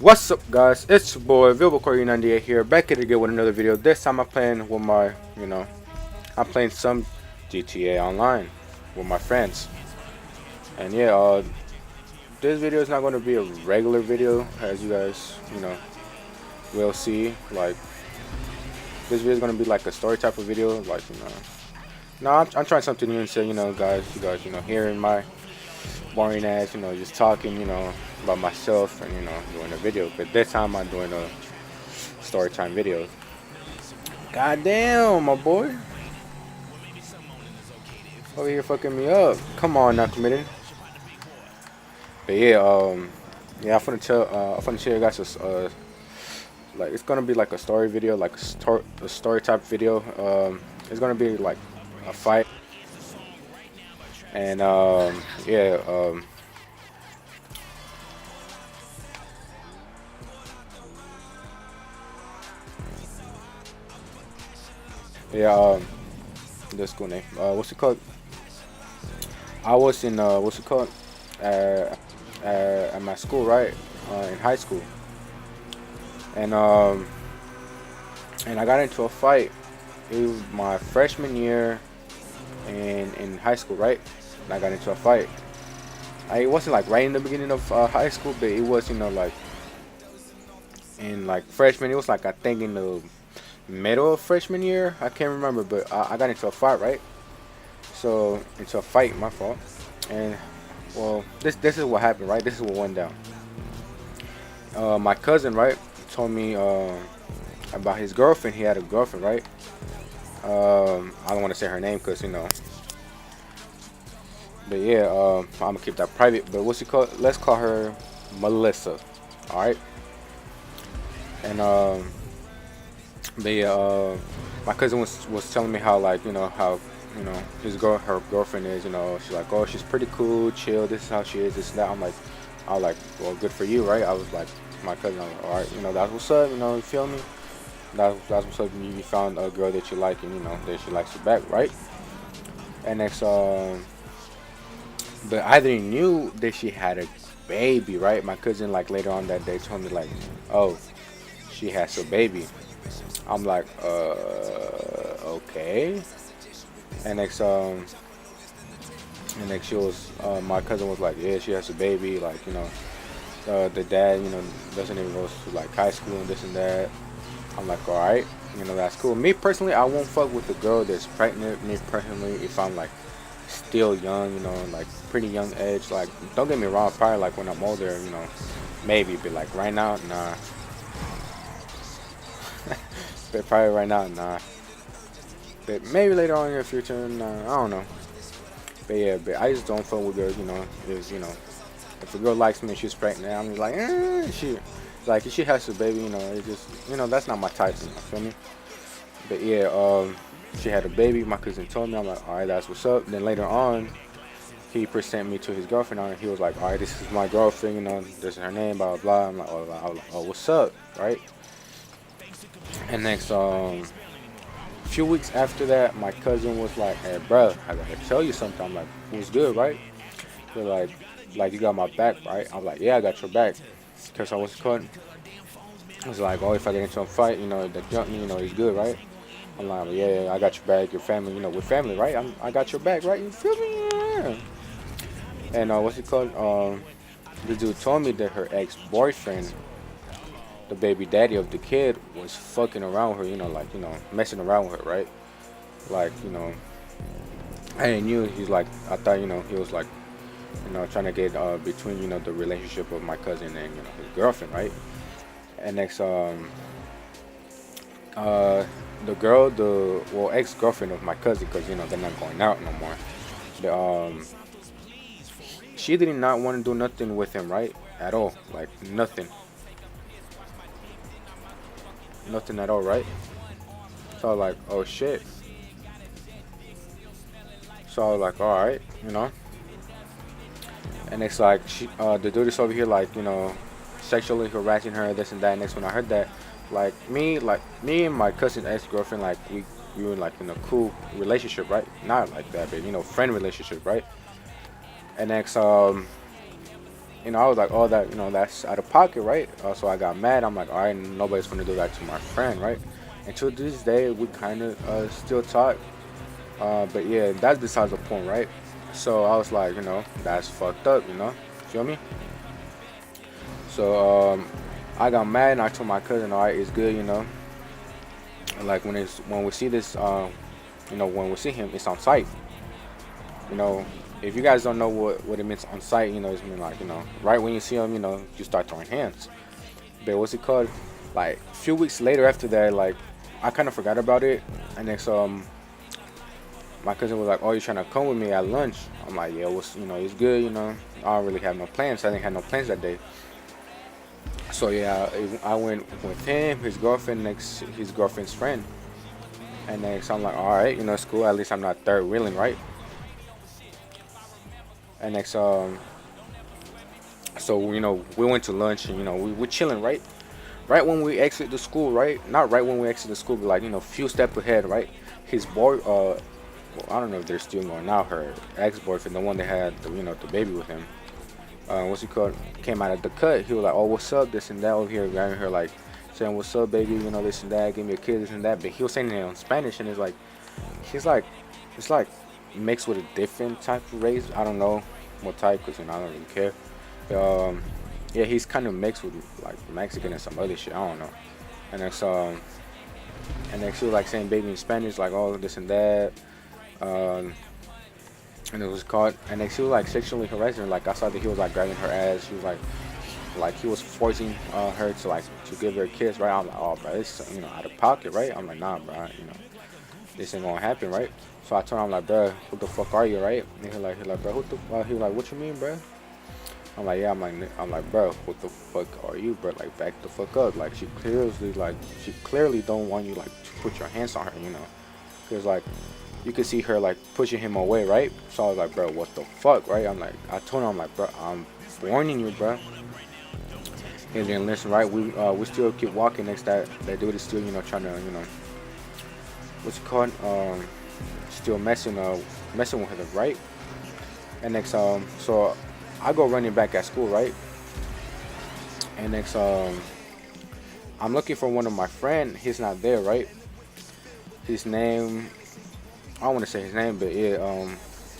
What's up, guys? It's your boy Vilbocore98 here, back at it again with another video. This time I'm playing with I'm playing some GTA Online with my friends. And yeah, this video is not going to be a regular video, as you guys, will see. Like, this video is going to be like a story type of video, No, I'm trying something new and say, guys, hearing my boring ass, just talking, about myself and, doing a video. But this time I'm doing a story time video. God damn, my boy. Over here fucking me up. Come on now, committed. But yeah, I'm gonna tell you guys like it's gonna be like a story video, like a story type video. It's gonna be like a fight, and yeah, yeah, the school name. What's it called? I was in what's it called? Uh, at my school, right? In high school, and um, and I got into a fight. It was my freshman year in high school, right? And I got into a fight. It wasn't like right in the beginning of high school, but it was like in like freshman. It was like I think in the middle of freshman year. I can't remember, but I got into a fight, right? So into a fight, my fault. And well, this is what happened, right? This is what went down. My cousin, right, told me about his girlfriend. He had a girlfriend, right? I don't want to say her name because but yeah, I'm gonna keep that private. But what's it called? Let's call her Melissa. All right. And but yeah, my cousin was telling me how like how her girlfriend is. She's like, oh, she's pretty cool, chill. This is how she is. This and that. I was like, well, good for you, right? I was like, my cousin, I'm like, all right, that's what's up. You feel me? That's what's up. You found a girl that you like, and that she likes you back, right? And next, but I didn't knew that she had a baby, right? My cousin, like later on that day, told me like, oh, she has a baby. I'm like, okay. And next, she was, my cousin was like, yeah, she has a baby. Like, the dad, doesn't even go to like high school and this and that. I'm like, all right, that's cool. Me personally, I won't fuck with the girl that's pregnant. Me personally, if I'm like still young, like pretty young age. Like, don't get me wrong, probably like when I'm older, maybe, but like right now, nah. But probably right now, nah. But maybe later on in the future, nah, I don't know. But yeah, but I just don't fuck with girls, if if a girl likes me and she's pregnant, I'm just like, she like if she has a baby, it just that's not my type, feel me? But yeah, she had a baby. My cousin told me. I'm like, all right, that's what's up. Then later on, he presented me to his girlfriend. And he was like, all right, this is my girlfriend. This is her name. Blah blah blah. I'm like, oh, what's up, right? And next, a few weeks after that, my cousin was like, hey, bro, I gotta tell you something. I'm like, what's good, right? They're like you got my back, right? I'm like, yeah, I got your back. Cause I was caught. I was like, oh, if I get into a fight, the junk, he's good, right? I'm like, well, yeah, I got your back, your family, we're family, right? I got your back, right? You feel me? Yeah. And what's it called? The dude told me that her ex-boyfriend, the baby daddy of the kid, was fucking around with her, messing around with her, right? Like, I didn't knew. He's like, I thought, he was like, trying to get between, the relationship of my cousin and his girlfriend, right? And next, the girl, the well ex-girlfriend of my cousin, because they're not going out no more. The, she did not want to do nothing with him, right? At all, like nothing, nothing at all, right? So I was like, oh shit. So I was like, all right, And it's like the dude is over here, like sexually harassing her, this and that. Next, when I heard that, like me and my cousin ex-girlfriend, like we were like in a cool relationship, right? Not like that, but friend relationship, right? And next, I was like, oh, that, that's out of pocket, right? So I got mad. I'm like, all right, nobody's gonna do that to my friend, right? And to this day, we kind of still talk. But yeah, that's besides the point, right? So I was like, that's fucked up, feel me? So I got mad and I told my cousin, all right, it's good, like when we see this, when we see him, it's on site. You know, if you guys don't know what it means on site, it's mean like, right when you see him, you start throwing hands. But what's it called? Like a few weeks later after that, like I kind of forgot about it, and then so my cousin was like, "Oh, you trying to come with me at lunch?" I'm like, "Yeah, it's good, I don't really have no plans. I didn't have no plans that day." So yeah, I went with him, his girlfriend, next his girlfriend's friend, and then so I'm like, "All right, it's cool. At least I'm not third wheeling, right?" And next, so we went to lunch, and we're chilling, right? Right when we exit the school, right? Not right when we exit the school, but like few step ahead, right? His boy, well, I don't know if they're still going now. Her ex-boyfriend, the one that had the baby with him, what's he called? Came out of the cut. He was like, "Oh, what's up?" This and that over here, grabbing her like saying, "What's up, baby?" This and that. Give me a kiss, this and that. But he was saying it in Spanish, and he's like, it's like mixed with a different type of race. I don't know what type, cause I don't really care. Um, yeah, he's kind of mixed with like Mexican and some other shit. I don't know. And then she was like saying baby in Spanish, like all this and that. Um, and it was caught. And then she was like sexually harassing her. Like I saw that he was like grabbing her ass. She was like he was forcing her to give her a kiss, right? I'm like, oh, bro, this out of pocket, right? I'm like, nah, bro, this ain't gonna happen, right? So I told him, I'm like, bro, who the fuck are you, right? And he like, bro, he was like, what you mean, bro? I'm like, yeah, I'm like, bro, what the fuck are you, bro? Like, back the fuck up. Like, she clearly don't want you like to put your hands on her, cause like, you could see her like pushing him away, right? So I was like, bro, what the fuck, right? I told him, I'm like, bro, I'm warning you, bro. And then listen, right? We still keep walking. Next, that dude is still, trying to, what's it called? Still messing with her, right? And next, so I go running back at school, right? And next, I'm looking for one of my friend. He's not there, right? His name, I don't want to say his name, but yeah,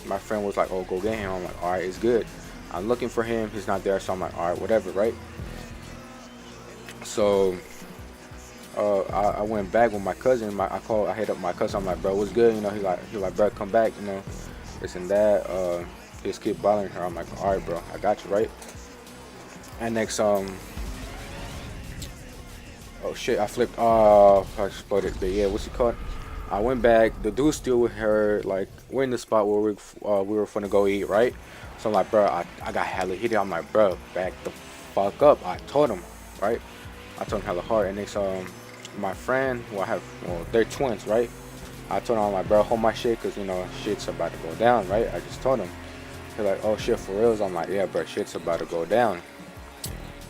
my friend was like, "Oh, go get him." I'm like, "All right, it's good." I'm looking for him. He's not there, so I'm like, "All right, whatever," right? So, I went back with my cousin. I hit up my cousin. I'm like, "Bro, what's good?" He like, "Bro, come back," this and that. Just keep bothering her. I'm like, "All right, bro, I got you, right?" And next, oh shit, I flipped. Oh, I exploded. But yeah, what's it called? I went back. The dude's still with her. Like, we're in the spot where we were finna go eat, right? So I'm like, bro, I got hella heated. I'm like, bro, back the fuck up. I told him, right? I told him hella hard. And next, my friend, they're twins, right? I told him, I'm like, bro, hold my shit, cause shit's about to go down, right? I just told him. He's like, oh shit, for reals? I'm like, yeah, bro, shit's about to go down.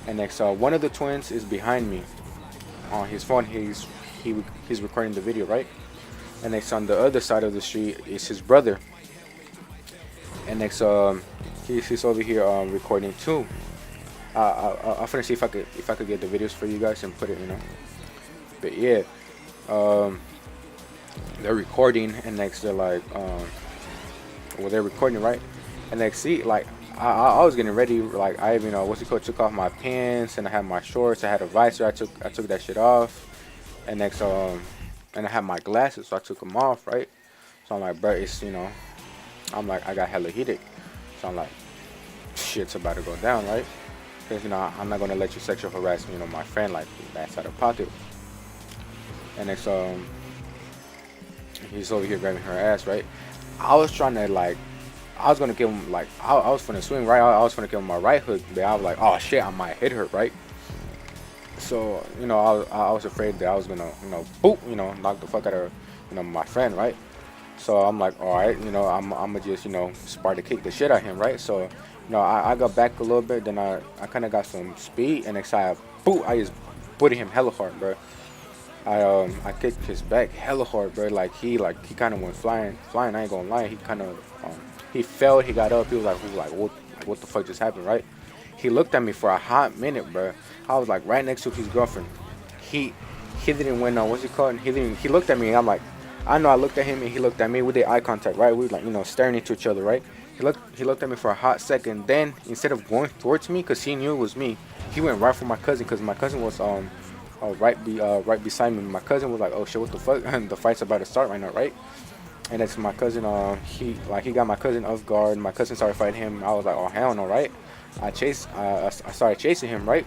And next, one of the twins is behind me on his phone. He's recording the video, right? And next, on the other side of the street is his brother. And next, he's over here recording too. I'm gonna see if I could get the videos for you guys and put it, But yeah, they're recording, and next they're like, well, they're recording, right? And next, see, like, I was getting ready, like, I even what's it called, took off my pants, and I had my shorts, I had a visor, I took that shit off, and next, and I had my glasses, so I took them off, right? So I'm like, bro, it's, I'm like, I got hella heated, so I'm like, shit's about to go down, right? Because I'm not gonna let you sexual harass my friend, like, that's out of pocket. And next, he's over here grabbing her ass, right? I was trying to like, I was gonna give him like, I was gonna swing right. I was gonna give him my right hook, but I was like, oh shit, I might hit her, right? So I was afraid that I was gonna boop, knock the fuck out of my friend, right? So I'm like, all right, I'm gonna just Sparta kick the shit out of him, right? So I got back a little bit, then I kind of got some speed, and next time, boop, I just booted him hella hard, bro. I kicked his back hella hard, bro. Like he kind of went flying. I ain't gonna lie. He kind of he fell. He got up. He was like, what the fuck just happened, right? he looked at me for a hot minute, bro. I was like right next to his girlfriend. He he didn't win. What's it called? He didn't. He looked at me. And I'm like, I know. I looked at him and he looked at me. We did eye contact, right? We were like, staring into each other, right? He looked at me for a hot second. Then instead of going towards me, cause he knew it was me, he went right for my cousin, cause my cousin was right beside me. My cousin was like, oh shit, what the fuck? The fight's about to start right now, right? And that's my cousin. He got my cousin off guard. My cousin started fighting him. I was like, oh hell no, right? I started chasing him, right?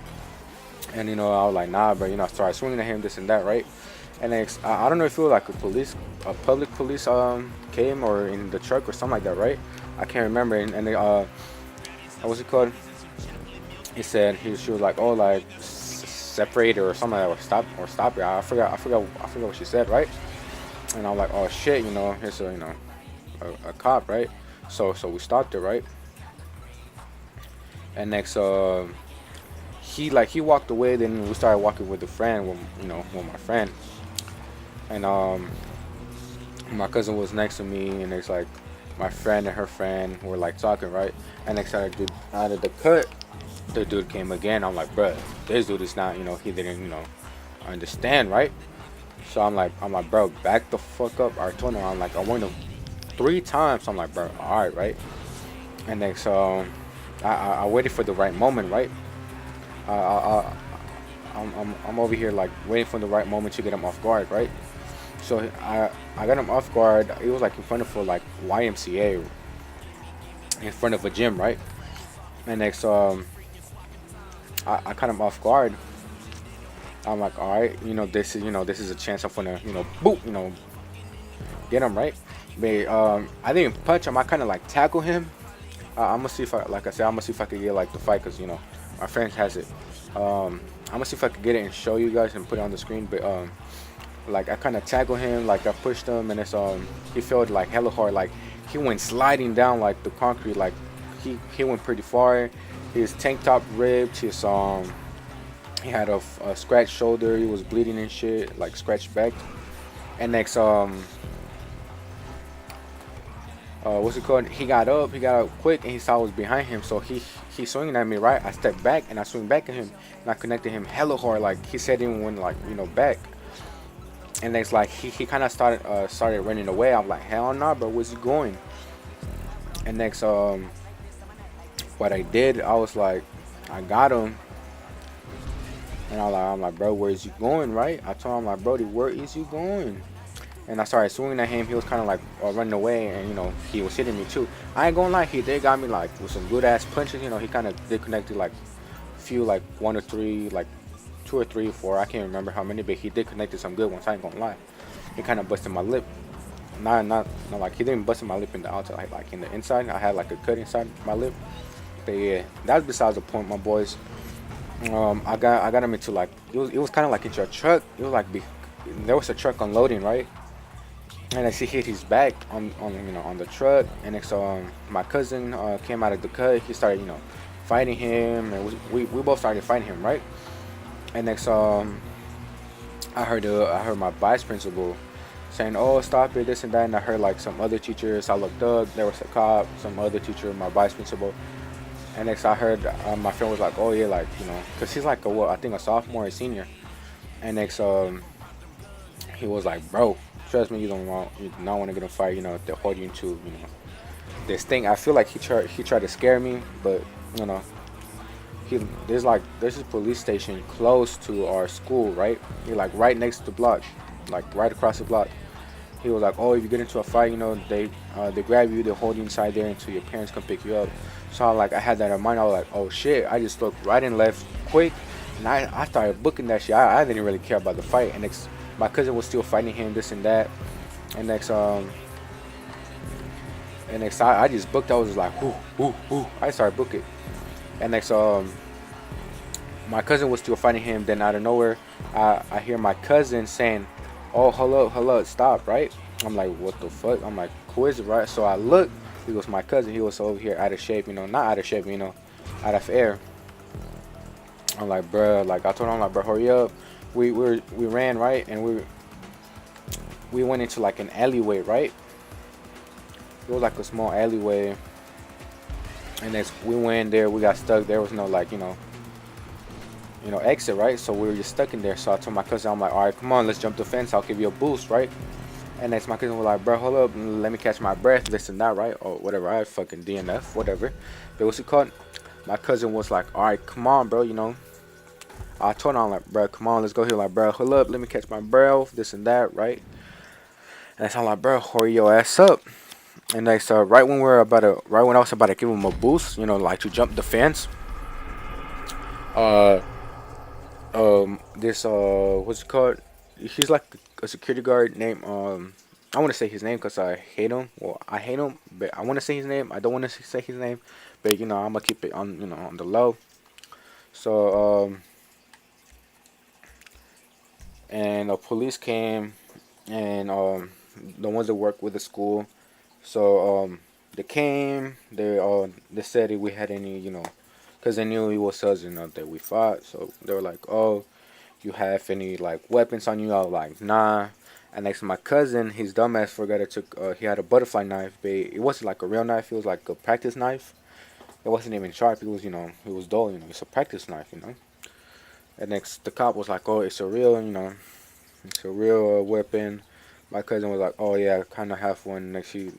And I was like, nah, bro. I started swinging at him, this and that, right? And then I don't know if it was like a public police came or in the truck or something like that, right? I can't remember. And they what's it called? She was like, oh, like separate or something like that, or stop it. I forgot what she said, right? And I'm like, oh shit, here's a cop, right? So we stopped it, right? And next he walked away. Then we started walking with the friend, with my friend. And my cousin was next to me, and it's like my friend and her friend were like talking, right? And next out of the cut, the dude came again. I'm like, bruh, this dude is not, he didn't, understand, right? So I'm like, bro, back the fuck up. I told him, I'm like, I warned him 3 times. I'm like, bro, all right, right? And then so I waited for the right moment, right? I'm over here like waiting for the right moment to get him off guard, right? So I got him off guard. It was like in front of a like YMCA, in front of a gym, right? And next I caught him off guard. I'm like, all right, this is a chance I'm gonna, boop, get him, right. But I didn't punch him. I kind of like tackle him. I'm gonna see if I'm gonna see if I could get like the fight, cause my friend has it. I'm gonna see if I could get it and show you guys and put it on the screen. But like I kind of tackled him, like I pushed him, and it's he felt like hella hard, like he went sliding down like the concrete, like he went pretty far. His tank top ripped. He had a scratched shoulder. He was bleeding and shit, like scratched back. And next what's it called? He got up quick, and he saw I was behind him, so he swinging at me, right? I stepped back and I swing back at him, and I connected him hella hard, like he said, even when like back. And next, like he kind of started running away. I'm like, hell nah, bro, where's he going? And next what I did, I was like, I got him, and I'm like, bro, where is you going, right? I told him, like, Brody, where is you going? And I started swinging at him. He was kind of like running away, and he was hitting me too. I ain't gonna lie, he did got me like with some good ass punches. He kind of disconnected like a few, like 1 or 3, like 2 or 3, 4. I can't remember how many, but he did connected some good ones. I ain't gonna lie. He kind of busted my lip. Not like he didn't bust my lip in the outside, like in the inside. I had like a cut inside my lip. But yeah, that's besides the point, my boys. I got him into like it was kind of like into a truck. It was like there was a truck unloading, right? And I see hit his back on the truck, and then so my cousin came out of the cut. He started fighting him, and we both started fighting him, right? And next I heard my vice principal saying, oh, stop it, this and that. And I heard like some other teachers. I looked up, there was a cop, some other teacher, my vice principal. And next I heard my friend was like, oh yeah, like because he's like I think a sophomore or senior. And next he was like, bro, trust me, you do not want to get in a fight. They're holding you to this thing. I feel like he tried to scare me, but there's a police station close to our school, right? He like right next to the block, like right across the block. He was like, oh, if you get into a fight, they grab you, they hold you inside there until your parents come pick you up. So I had that in mind. I was like, oh shit. I just looked right and left quick, and I started booking that shit. I didn't really care about the fight. And next, my cousin was still fighting him, this and that. And next I just booked. I was just like, whoo. I started booking. And next my cousin was still fighting him. Then out of nowhere, I hear my cousin saying, oh, hold up, stop, right? I'm like, what the fuck? I'm like, who is it, right? So I look. He was my cousin. He was over here out of shape, not out of shape, out of air. I'm like, bruh, like I told him, like, bro, hurry up. We ran, right, and we went into like an alleyway, right? It was like a small alleyway, And then we went there, we got stuck. There was no like exit, right? So we were just stuck in there. So I told my cousin, I'm like, all right, come on, let's jump the fence. I'll give you a boost, right? And next, my cousin was like, bro, hold up, let me catch my breath, this and that, right? Or whatever, I fucking DNF, whatever. But what's it called? My cousin was like, all right, come on, bro, I told him, I'm like, bro, come on, let's go here. Like, bro, hold up, let me catch my breath, this and that, right? And so I'm like, bro, hurry your ass up. And next, right when I was about to give him a boost, like to jump the fence, uh, this what's it called? He's like a security guard named I want to say his name because I hate him. Well, I hate him, but I want to say his name. I don't want to say his name, but I'm gonna keep it on on the low. So and the police came, and the ones that work with the school. So they came. They said if we had any because they knew it was us that we fought. So they were like, oh, you have any like weapons on you? I was like, nah. And next to my cousin, his dumbass forgot to took. He had a butterfly knife, but it wasn't like a real knife. It was like a practice knife. It wasn't even sharp. It was it was dull. It's a practice knife. And next the cop was like, oh, it's a real it's a real weapon. My cousin was like, oh yeah, I kind of have one. Next he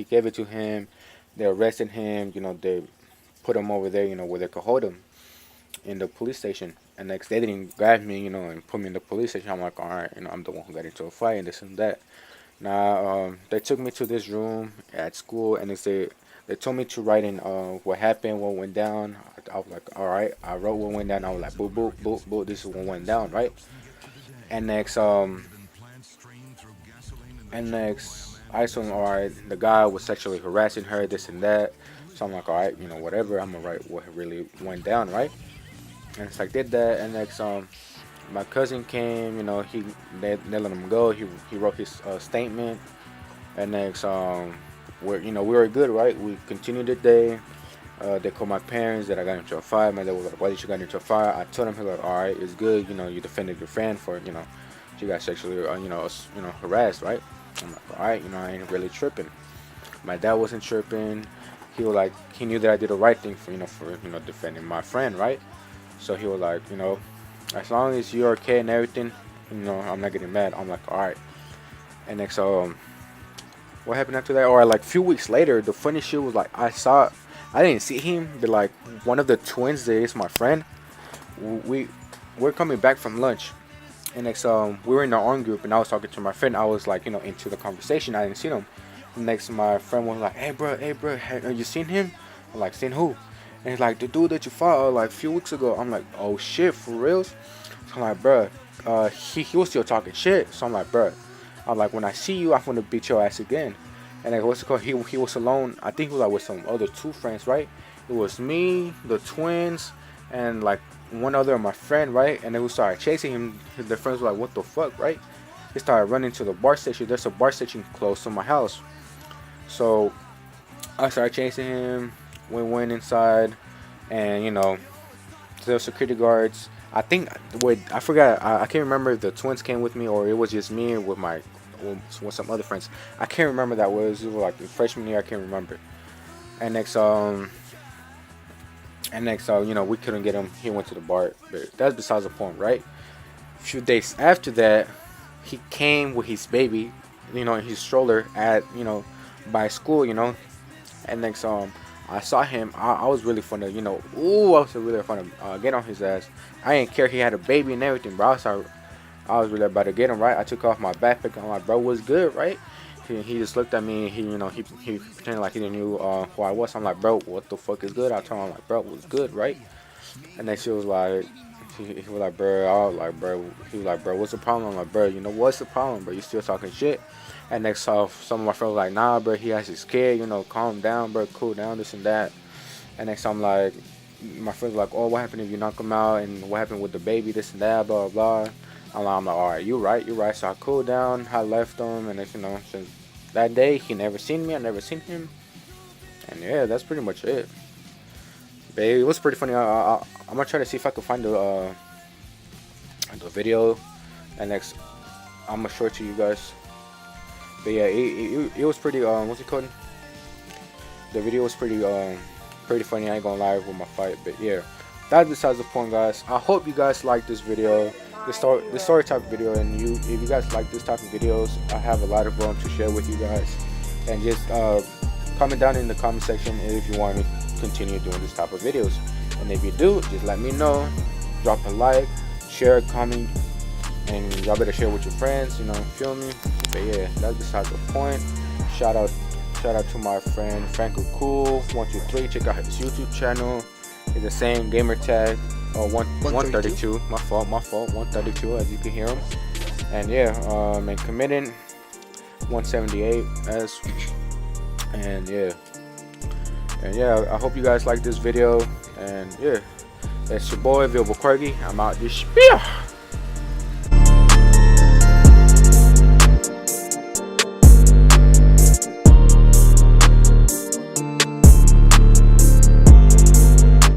gave it to him. They arrested him. They put him over there. Where they could hold him in the police station. And next they didn't grab me, and put me in the police station. I'm like, all right, I'm the one who got into a fight and this and that. Now they took me to this room at school and they told me to write in what happened, what went down. I was like, all right. I wrote what went down. I was like, boop boop boop boop. This is what went down, right? And next I told him, all right. The guy was sexually harassing her, this and that. So I'm like, all right, whatever. I'm gonna write what really went down, right? And it's like did that, and next my cousin came. They let him go. He wrote his statement, and next we were good, right? We continued the day. They called my parents that I got into a fight. My dad was like, "Why did you get into a fight?" I told him, he was like, "All right, it's good. You defended your friend for she got sexually harassed, right?" I'm like, "All right, I ain't really tripping." My dad wasn't tripping. He was like, he knew that I did the right thing for defending my friend, right? So he was like, as long as you're okay and everything, I'm not getting mad. I'm like, all right. And next, what happened after that? Or like a few weeks later, the funny shit was like, I didn't see him, but like one of the twins that is my friend, we we're coming back from lunch, and next, we were in our own group, and I was talking to my friend. I was like, into the conversation. I didn't see him. Next, my friend was like, hey, bro, have you seen him? I'm like, seen who? And he's like, the dude that you fought like a few weeks ago. I'm like, oh shit, for real? So I'm like, bro, he was still talking shit. So I'm like, bro, I'm like, when I see you, I'm gonna beat your ass again. And like, what's it called? He was alone. I think he was like with some other two friends, right? It was me, the twins, and like one other of my friend, right? And then we started chasing him. The friends were like, what the fuck, right? He started running to the bar station. There's a bar station close to my house. So I started chasing him. We went inside, and the security guards. I think I forgot. I can't remember if the twins came with me or it was just me with with some other friends. I can't remember that was. It was like the freshman year. I can't remember. And next, we couldn't get him. He went to the bar, but that's besides the point, right? A few days after that, he came with his baby, in his stroller at by school, and next I saw him. I was really fun to I was really fun to get on his ass. I didn't care he had a baby and everything, bro. I was really about to get him, right. I took off my backpack. I'm like, bro, what's good, right? He just looked at me. He pretended like he didn't knew who I was. I'm like, bro, what the fuck is good? I told him, I'm like, bro, what's good, right? And then she was like, he was like, bro, I was like, bro, he was like, bro, what's the problem? I'm like, bro, what's the problem, bro? You still talking shit? And next, some of my friends were like, nah, bro, he has his kid, calm down, bro, cool down, this and that. And next, I'm like, my friends were like, oh, what happened if you knock him out? And what happened with the baby, this and that, blah, blah, blah. I'm like, all right, you're right. So I cooled down, I left him, and then, since that day, he never seen me, I never seen him. And yeah, that's pretty much it. But it was pretty funny. I'm gonna try to see if I can find the video, and next, I'm gonna show it to you guys. But yeah, it was pretty, what's it called? The video was pretty pretty funny, I ain't gonna lie, with my fight. But yeah, that's besides the point, guys. I hope you guys like this video, the story type video, and if you guys like this type of videos, I have a lot of them to share with you guys. And just comment down in the comment section if you want me to continue doing this type of videos. And if you do, just let me know. Drop a like, share, comment, and y'all better share with your friends, you know, feel me? But yeah, that's besides the point. Shout out to my friend Franco Cool 123. Check out his YouTube channel. It's the same gamer tag. 132. My fault. 132, as you can hear him. And yeah, and committing 178 as. And yeah, I hope you guys like this video. And yeah, it's your boy Vilbo Quirky. I'm out this spiel.